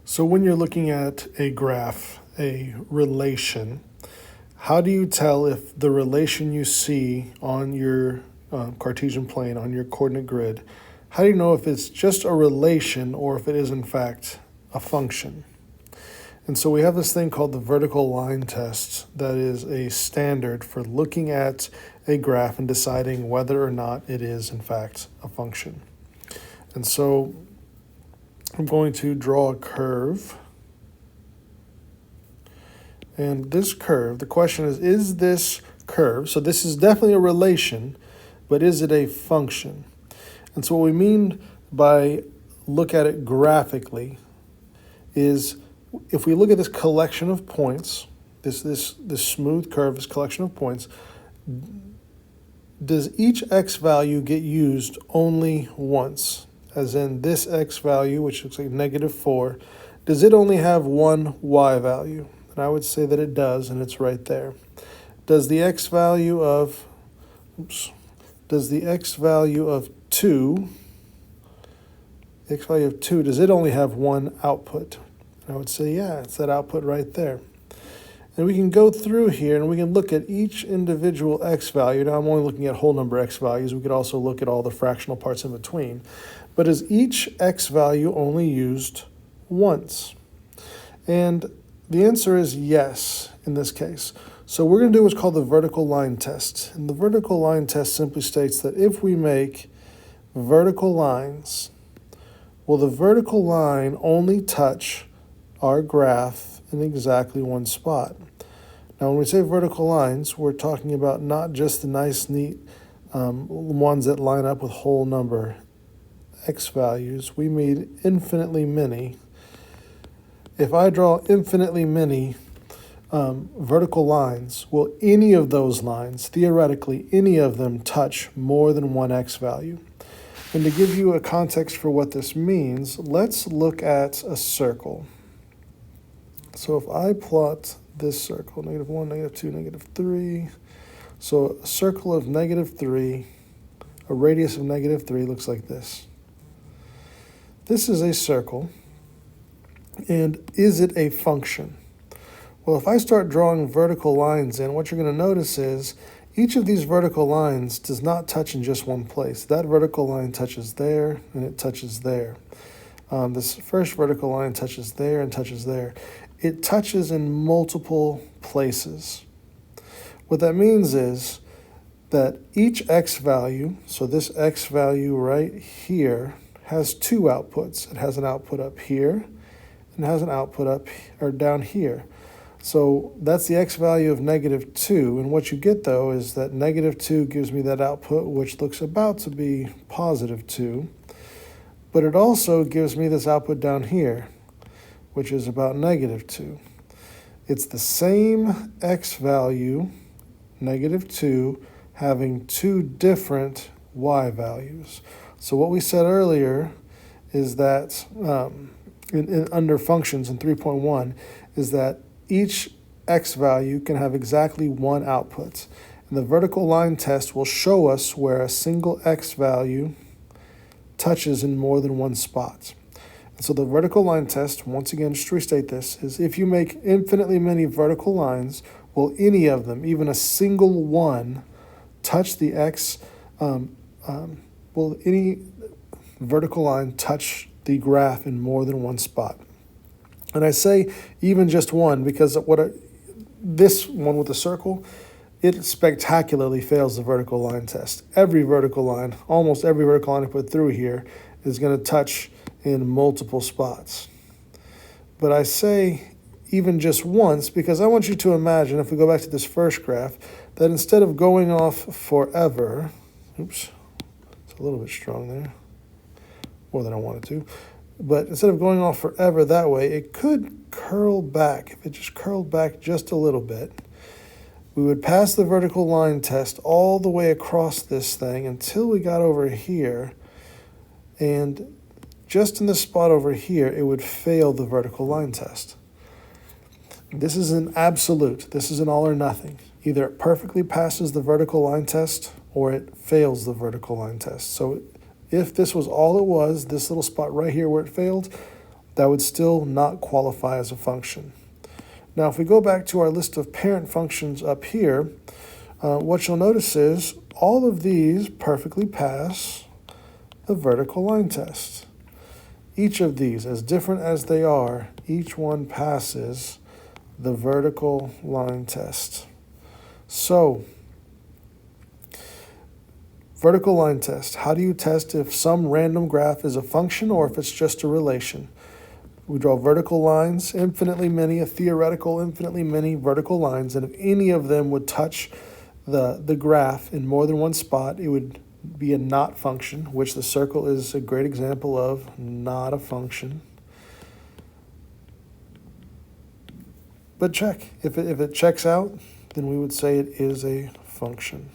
So when you're looking at a graph, a relation, how do you tell if the relation you see on your Cartesian plane, on your coordinate grid, how do you know if it's just a relation or if it is in fact a function? And so we have this thing called the vertical line test that is a standard for looking at a graph and deciding whether or not it is in fact a function. And so I'm going to draw a curve. And this curve, the question is this curve, so this is definitely a relation, but is it a function? And so what we mean by look at it graphically is if we look at this collection of points, this smooth curve, this collection of points, does each x value get used only once? As in this x value, which looks like -4, does it only have one y value? And I would say that it does, and it's right there. Does the x value of 2, does it only have one output? And I would say, yeah, it's that output right there. And we can go through here and we can look at each individual x value. Now I'm only looking at whole number x values. We could also look at all the fractional parts in between. But is each x value only used once? And the answer is yes in this case. So we're going to do what's called the vertical line test. And the vertical line test simply states that if we make vertical lines, will the vertical line only touch our graph in exactly one spot? Now when we say vertical lines, we're talking about not just the nice, neat ones that line up with whole number x values. We mean infinitely many. If I draw infinitely many vertical lines, will any of those lines, theoretically, any of them touch more than one x value? And to give you a context for what this means, let's look at a circle. So if I plot this circle, -1, -2, -3, so a circle of -3, a radius of -3 looks like this. This is a circle, and is it a function? Well, if I start drawing vertical lines in, what you're going to notice is each of these vertical lines does not touch in just one place. That vertical line touches there, and it touches there. This first vertical line touches there and touches there. It touches in multiple places. What that means is that each x value, so this x value right here, has two outputs. It has an output up here, and it has an output up or down here. So that's the x value of -2, and what you get though is that -2 gives me that output which looks about to be +2, but it also gives me this output down here, which is about -2. It's the same x value, -2, having two different y values. So what we said earlier is that under functions in 3.1 is that each x value can have exactly one output. And the vertical line test will show us where a single x value touches in more than one spot. And so the vertical line test, once again, just to restate this, is if you make infinitely many vertical lines, will any of them, even a single one, touch the x, will any vertical line touch the graph in more than one spot? And I say even just one because this one with the circle, it spectacularly fails the vertical line test. Every vertical line, almost every vertical line I put through here is going to touch in multiple spots. But I say even just once because I want you to imagine, if we go back to this first graph, that instead of going off forever, oops, it's a little bit strong there, more than I wanted to, but instead of going off forever that way, it could curl back. If it just curled back just a little bit, we would pass the vertical line test all the way across this thing until we got over here, and just in this spot over here, it would fail the vertical line test. This is an absolute. This is an all or nothing. Either it perfectly passes the vertical line test or it fails the vertical line test. So if this was all it was, this little spot right here where it failed, that would still not qualify as a function. Now, if we go back to our list of parent functions up here, what you'll notice is all of these perfectly pass the vertical line test. Each of these, as different as they are, each one passes the vertical line test. So, vertical line test. How do you test if some random graph is a function or if it's just a relation? We draw vertical lines, infinitely many, a theoretical infinitely many vertical lines, and if any of them would touch the graph in more than one spot, it would be a not function, which the circle is a great example of not a function. But check. If it checks out, then we would say it is a function.